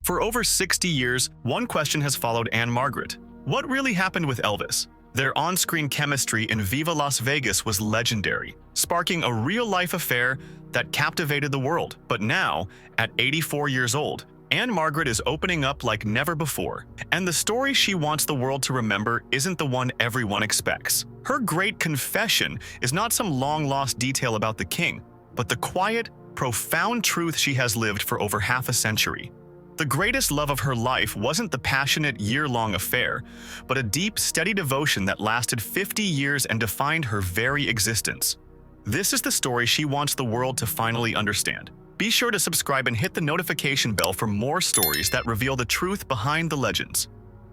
For over 60 years, one question has followed Ann-Margret. What really happened with Elvis? Their on-screen chemistry in Viva Las Vegas was legendary, sparking a real-life affair that captivated the world. But now, at 84 years old, Ann-Margret is opening up like never before. And the story she wants the world to remember isn't the one everyone expects. Her great confession is not some long-lost detail about the king, but the quiet, profound truth she has lived for over half a century. The greatest love of her life wasn't the passionate, year-long affair, but a deep, steady devotion that lasted 50 years and defined her very existence. This is the story she wants the world to finally understand. Be sure to subscribe and hit the notification bell for more stories that reveal the truth behind the legends.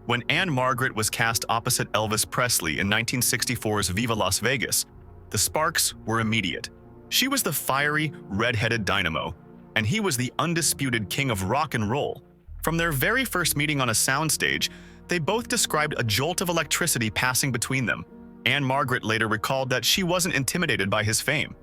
When Ann-Margret was cast opposite Elvis Presley in 1964's Viva Las Vegas, the sparks were immediate. She was the fiery, red-headed dynamo, and he was the undisputed king of rock and roll. From their very first meeting on a soundstage, they both described a jolt of electricity passing between them. Ann-Margret later recalled that she wasn't intimidated by his fame.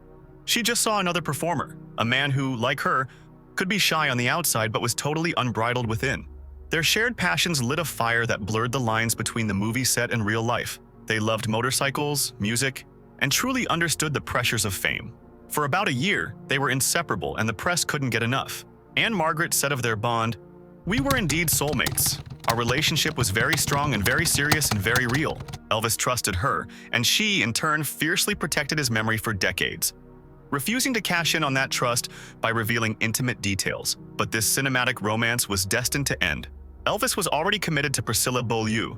She just saw another performer, a man who, like her, could be shy on the outside but was totally unbridled within. Their shared passions lit a fire that blurred the lines between the movie set and real life. They loved motorcycles, music, and truly understood the pressures of fame. For about a year, they were inseparable and the press couldn't get enough. Ann-Margret said of their bond, "We were indeed soulmates. Our relationship was very strong and very serious and very real." Elvis trusted her, and she, in turn, fiercely protected his memory for decades, refusing to cash in on that trust by revealing intimate details. But this cinematic romance was destined to end. Elvis was already committed to Priscilla Beaulieu,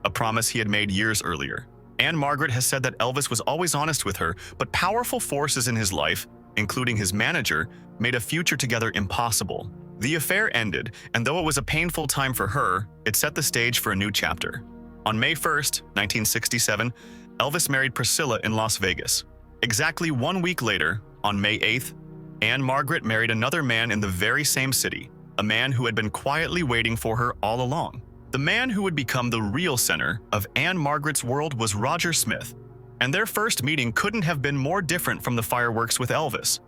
a promise he had made years earlier. Ann-Margret has said that Elvis was always honest with her, but powerful forces in his life, including his manager, made a future together impossible. The affair ended, and though it was a painful time for her, it set the stage for a new chapter. On May 1st, 1967, Elvis married Priscilla in Las Vegas. Exactly 1 week later, on May 8th, Ann-Margret married another man in the very same city, a man who had been quietly waiting for her all along. The man who would become the real center of Ann-Margret's world was Roger Smith, and their first meeting couldn't have been more different from the fireworks with Elvis.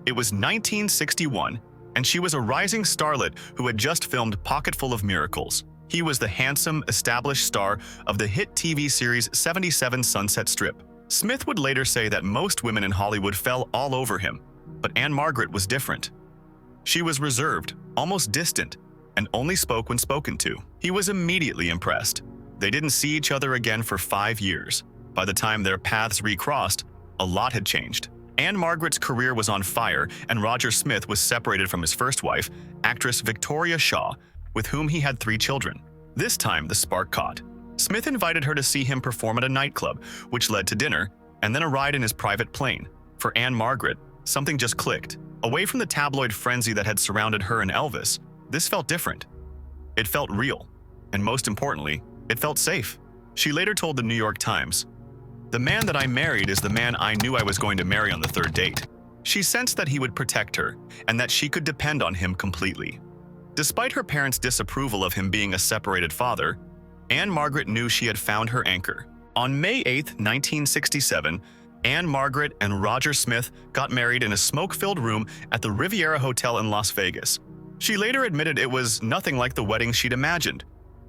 It was 1961, and she was a rising starlet who had just filmed Pocketful of Miracles. He was the handsome, established star of the hit TV series 77 Sunset Strip. Smith would later say that most women in Hollywood fell all over him, but Ann-Margret was different. She was reserved, almost distant, and only spoke when spoken to. He was immediately impressed. They didn't see each other again for 5 years. By the time their paths recrossed, a lot had changed. Ann-Margret's career was on fire, and Roger Smith was separated from his first wife, actress Victoria Shaw, with whom he had 3 children. This time, the spark caught. Smith invited her to see him perform at a nightclub, which led to dinner, and then a ride in his private plane. For Ann-Margret, something just clicked. Away from the tabloid frenzy that had surrounded her and Elvis, this felt different. It felt real, and most importantly, it felt safe. She later told the New York Times, "The man that I married is the man I knew I was going to marry on the 3rd date." She sensed that he would protect her and that she could depend on him completely. Despite her parents' disapproval of him being a separated father, Ann-Margret knew she had found her anchor. On May 8, 1967, Ann-Margret and Roger Smith got married in a smoke-filled room at the Riviera Hotel in Las Vegas. She later admitted it was nothing like the wedding she'd imagined,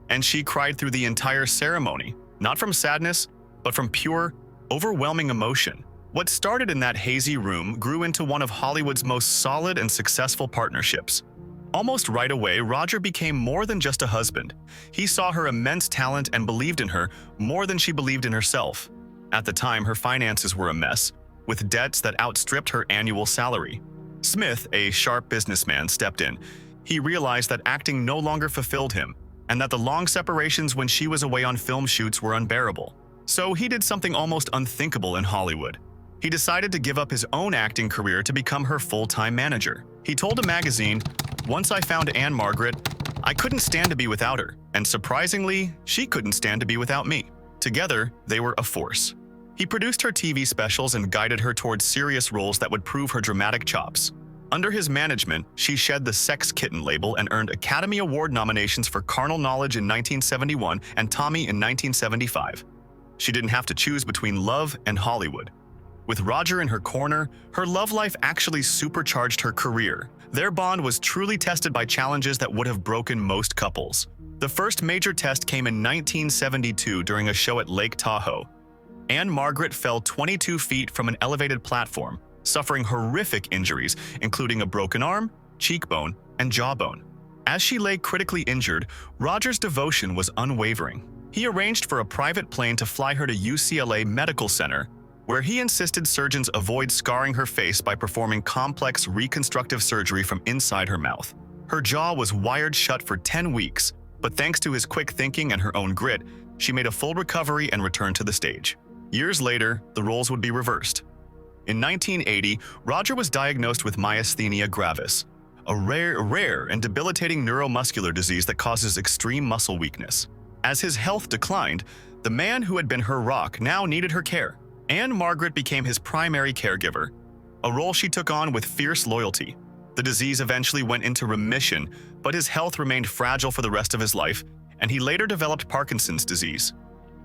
and she cried through the entire ceremony, not from sadness, but from pure, overwhelming emotion. What started in that hazy room grew into one of Hollywood's most solid and successful partnerships. Almost right away, Roger became more than just a husband. He saw her immense talent and believed in her more than she believed in herself. At the time, her finances were a mess, with debts that outstripped her annual salary. Smith, a sharp businessman, stepped in. He realized that acting no longer fulfilled him, and that the long separations when she was away on film shoots were unbearable. So he did something almost unthinkable in Hollywood. He decided to give up his own acting career to become her full-time manager. He told a magazine, "Once I found Ann-Margret, I couldn't stand to be without her, and surprisingly, she couldn't stand to be without me. Together, they were a force." He produced her TV specials and guided her towards serious roles that would prove her dramatic chops. Under his management, she shed the Sex Kitten label and earned Academy Award nominations for Carnal Knowledge in 1971 and Tommy in 1975. She didn't have to choose between love and Hollywood. With Roger in her corner, her love life actually supercharged her career. Their bond was truly tested by challenges that would have broken most couples. The first major test came in 1972 during a show at Lake Tahoe. Ann-Margret fell 22 feet from an elevated platform, suffering horrific injuries, including a broken arm, cheekbone, and jawbone. As she lay critically injured, Roger's devotion was unwavering. He arranged for a private plane to fly her to UCLA Medical Center, where he insisted surgeons avoid scarring her face by performing complex reconstructive surgery from inside her mouth. Her jaw was wired shut for 10 weeks, but thanks to his quick thinking and her own grit, she made a full recovery and returned to the stage. Years later, the roles would be reversed. In 1980, Roger was diagnosed with myasthenia gravis, a rare and debilitating neuromuscular disease that causes extreme muscle weakness. As his health declined, the man who had been her rock now needed her care. Ann-Margret became his primary caregiver, a role she took on with fierce loyalty. The disease eventually went into remission, but his health remained fragile for the rest of his life, and he later developed Parkinson's disease.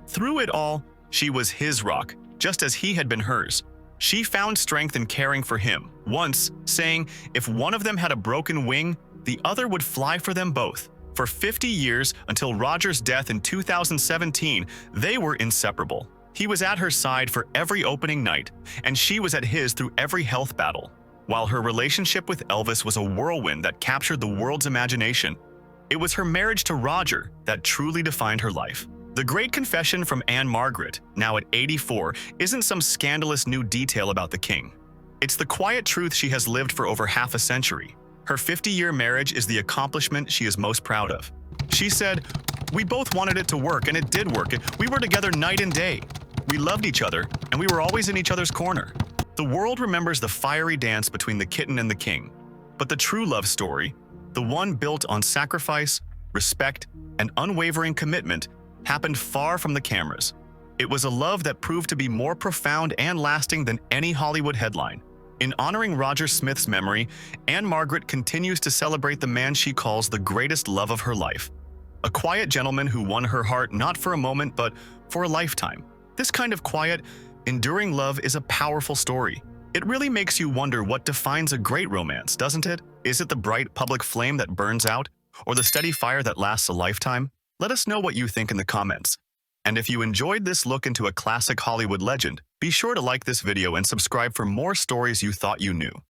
Through it all, she was his rock, just as he had been hers. She found strength in caring for him, once saying if one of them had a broken wing, the other would fly for them both. For 50 years, until Roger's death in 2017, they were inseparable. He was at her side for every opening night, and she was at his through every health battle. While her relationship with Elvis was a whirlwind that captured the world's imagination, it was her marriage to Roger that truly defined her life. The Great Confession from Ann-Margret, now at 84, isn't some scandalous new detail about the king. It's the quiet truth she has lived for over half a century. Her 50-year marriage is the accomplishment she is most proud of. She said, "We both wanted it to work, and it did work. We were together night and day. We loved each other, and we were always in each other's corner." The world remembers the fiery dance between the kitten and the king. But the true love story, the one built on sacrifice, respect, and unwavering commitment, happened far from the cameras. It was a love that proved to be more profound and lasting than any Hollywood headline. In honoring Roger Smith's memory, Ann-Margret continues to celebrate the man she calls the greatest love of her life. A quiet gentleman who won her heart not for a moment, but for a lifetime. This kind of quiet, enduring love is a powerful story. It really makes you wonder what defines a great romance, doesn't it? Is it the bright public flame that burns out, or the steady fire that lasts a lifetime? Let us know what you think in the comments. And if you enjoyed this look into a classic Hollywood legend, be sure to like this video and subscribe for more stories you thought you knew.